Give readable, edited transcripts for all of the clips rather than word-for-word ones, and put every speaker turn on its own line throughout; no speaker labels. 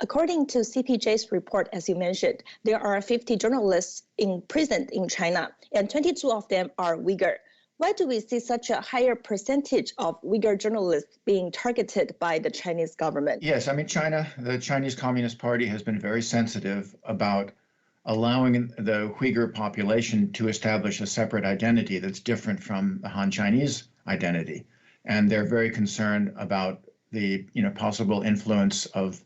According to CPJ's report, as you mentioned, there are 50 journalists imprisoned in China, and 22 of them are Uyghur. Why do we see such a higher percentage of Uyghur journalists being targeted by the Chinese government?
Yes, I mean, the Chinese Communist Party has been very sensitive about allowing the Uyghur population to establish a separate identity that's different from the Han Chinese identity. And they're very concerned about the possible influence of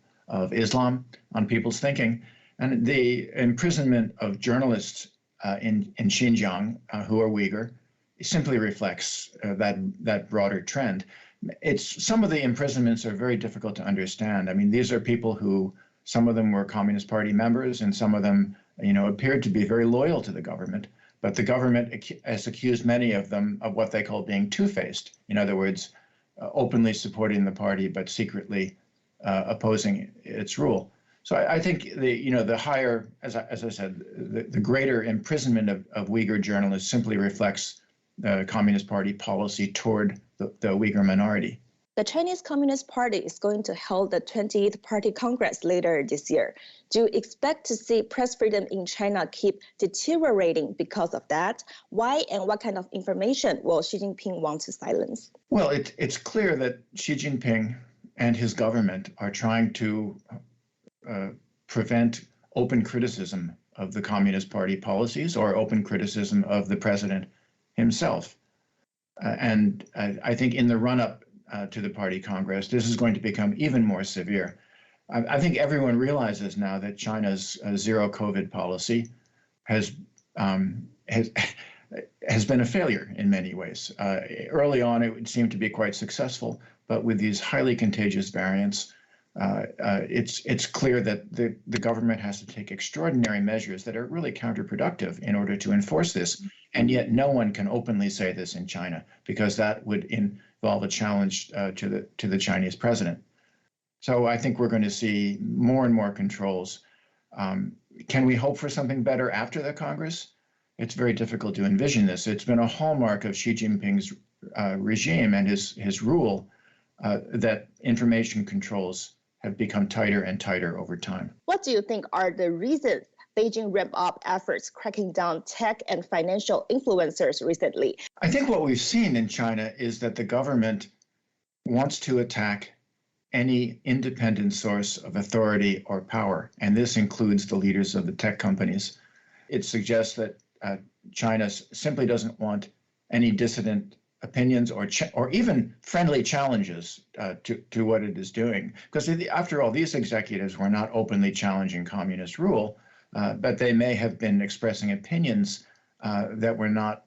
Islam on people's thinking. And the imprisonment of journalists in Xinjiang who are Uyghur simply reflects that broader trend. Some of the imprisonments are very difficult to understand. I mean, these are people who, some of them were Communist Party members, and some of them, appeared to be very loyal to the government. But the government has accused many of them of what they call being two-faced. In other words, openly supporting the party but secretly opposing its rule. So I think the higher, as I said, the greater imprisonment of Uyghur journalists simply reflects the Communist Party policy toward the Uyghur minority.
The Chinese Communist Party is going to hold the 20th Party Congress later this year. Do you expect to see press freedom in China keep deteriorating because of that? Why and what kind of information will Xi Jinping want to silence?
Well, it's clear that Xi Jinping and his government are trying to prevent open criticism of the Communist Party policies or open criticism of the president himself. And I think in the run-up to the Party Congress, this is going to become even more severe. I think everyone realizes now that China's zero COVID policy has been a failure in many ways. Early on, it seemed to be quite successful, but with these highly contagious variants, it's clear that the government has to take extraordinary measures that are really counterproductive in order to enforce this. And yet no one can openly say this in China, because that would involve a challenge to the Chinese president. So I think we're going to see more and more controls. Can we hope for something better after the Congress? It's very difficult to envision this. It's been a hallmark of Xi Jinping's regime and his rule that information controls have become tighter and tighter over time.
What do you think are the reasons Beijing ramped up efforts cracking down tech and financial influencers recently?
I think what we've seen in China is that the government wants to attack any independent source of authority or power, and this includes the leaders of the tech companies. It suggests that China simply doesn't want any dissident opinions or even friendly challenges to what it is doing. Because after all, these executives were not openly challenging communist rule, but they may have been expressing opinions that were not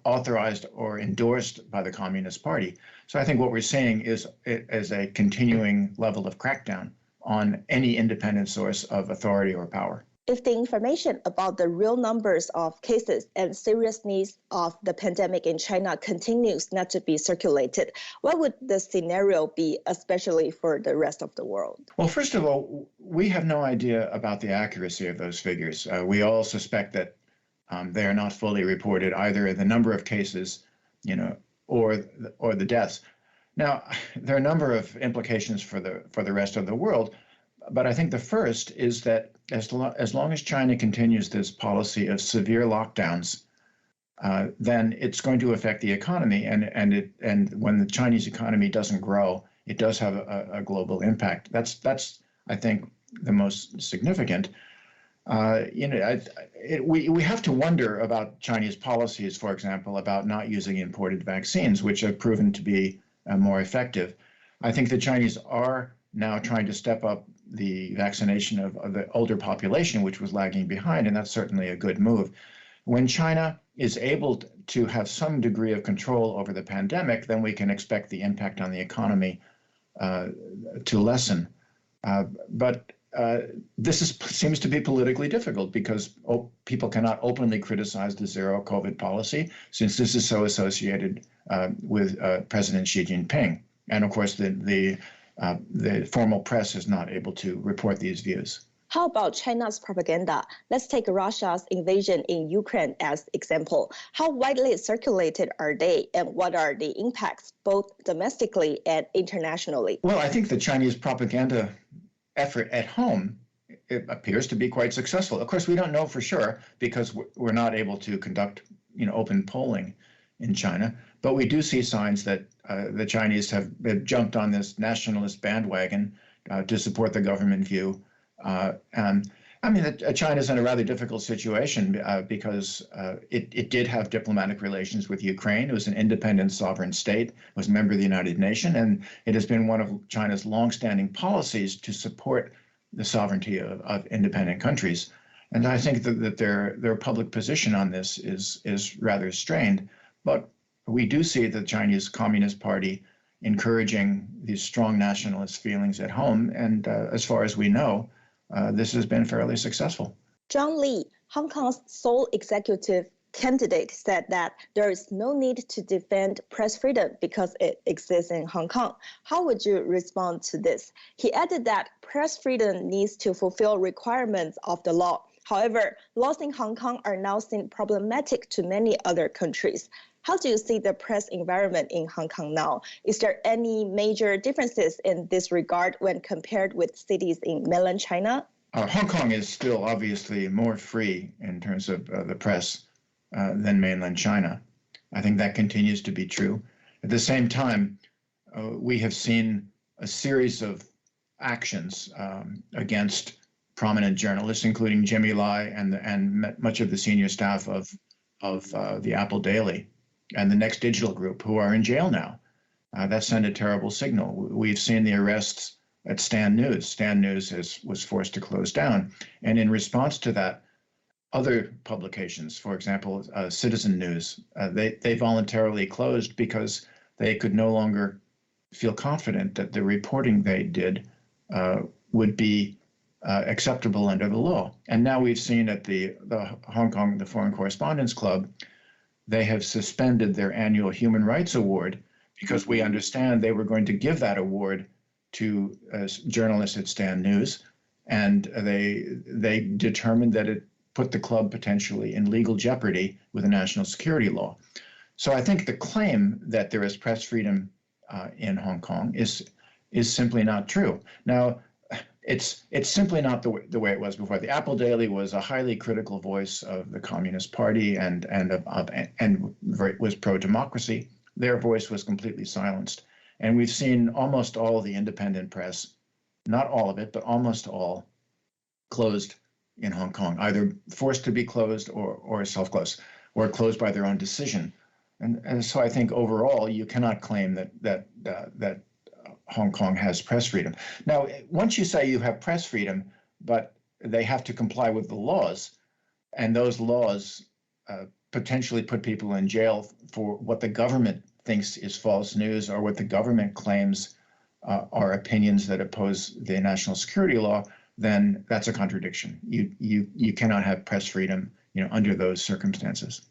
authorized or endorsed by the Communist Party. So I think what we're seeing is a continuing level of crackdown on any independent source of authority or power.
If the information about the real numbers of cases and seriousness of the pandemic in China continues not to be circulated, what would the scenario be, especially for the rest of the world?
Well, first of all, we have no idea about the accuracy of those figures. We all suspect that they are not fully reported, either the number of cases, or the deaths. Now, there are a number of implications for the rest of the world. But I think the first is that as long as China continues this policy of severe lockdowns, then it's going to affect the economy. And when the Chinese economy doesn't grow, it does have a global impact. That's I think the most significant. We have to wonder about Chinese policies, for example, about not using imported vaccines, which have proven to be more effective. I think the Chinese are now trying to step up the vaccination of the older population, which was lagging behind, and that's certainly a good move. When China is able to have some degree of control over the pandemic, then we can expect the impact on the economy to lessen. But this seems to be politically difficult because people cannot openly criticize the zero COVID policy, since this is so associated with President Xi Jinping. And of course, the formal press is not able to report these views.
How about China's propaganda? Let's take Russia's invasion in Ukraine as example. How widely circulated are they, and what are the impacts both domestically and internationally?
Well, I think the Chinese propaganda effort at home, it appears to be quite successful. Of course, we don't know for sure because we're not able to conduct, open polling in China. But we do see signs that the Chinese have jumped on this nationalist bandwagon to support the government view. And I mean, China's in a rather difficult situation because it did have diplomatic relations with Ukraine. It was an independent sovereign state, was a member of the United Nations, and it has been one of China's longstanding policies to support the sovereignty of independent countries. And I think that their public position on this is rather strained. But we do see the Chinese Communist Party encouraging these strong nationalist feelings at home. And as far as we know, this has been fairly successful.
John Lee, Hong Kong's sole executive candidate, said that there is no need to defend press freedom because it exists in Hong Kong. How would you respond to this? He added that press freedom needs to fulfill requirements of the law. However, laws in Hong Kong are now seen problematic to many other countries. How do you see the press environment in Hong Kong now? Is there any major differences in this regard when compared with cities in mainland China?
Hong Kong is still obviously more free in terms of the press than mainland China. I think that continues to be true. At the same time, we have seen a series of actions against prominent journalists, including Jimmy Lai and much of the senior staff of the Apple Daily and the Next Digital Group, who are in jail now. That sent a terrible signal. We've seen the arrests at Stand News. Stand News was forced to close down. And in response to that, other publications, for example, Citizen News, they voluntarily closed because they could no longer feel confident that the reporting they did would be acceptable under the law. And now we've seen at the Hong Kong, the Foreign Correspondents Club, they have suspended their annual Human Rights Award because we understand they were going to give that award to journalists at Stand News, and they determined that it put the club potentially in legal jeopardy with a national security law. So I think the claim that there is press freedom in Hong Kong is simply not true. Now, it's simply not the way it was before. The Apple Daily was a highly critical voice of the Communist Party and was pro-democracy. Their voice was completely silenced. And we've seen almost all of the independent press, not all of it, but almost all, closed in Hong Kong, either forced to be closed or self-closed, or closed by their own decision. And so I think overall, you cannot claim that Hong Kong has press freedom. Now, once you say you have press freedom, but they have to comply with the laws, and those laws potentially put people in jail for what the government thinks is false news or what the government claims are opinions that oppose the national security law, then that's a contradiction. You cannot have press freedom, under those circumstances.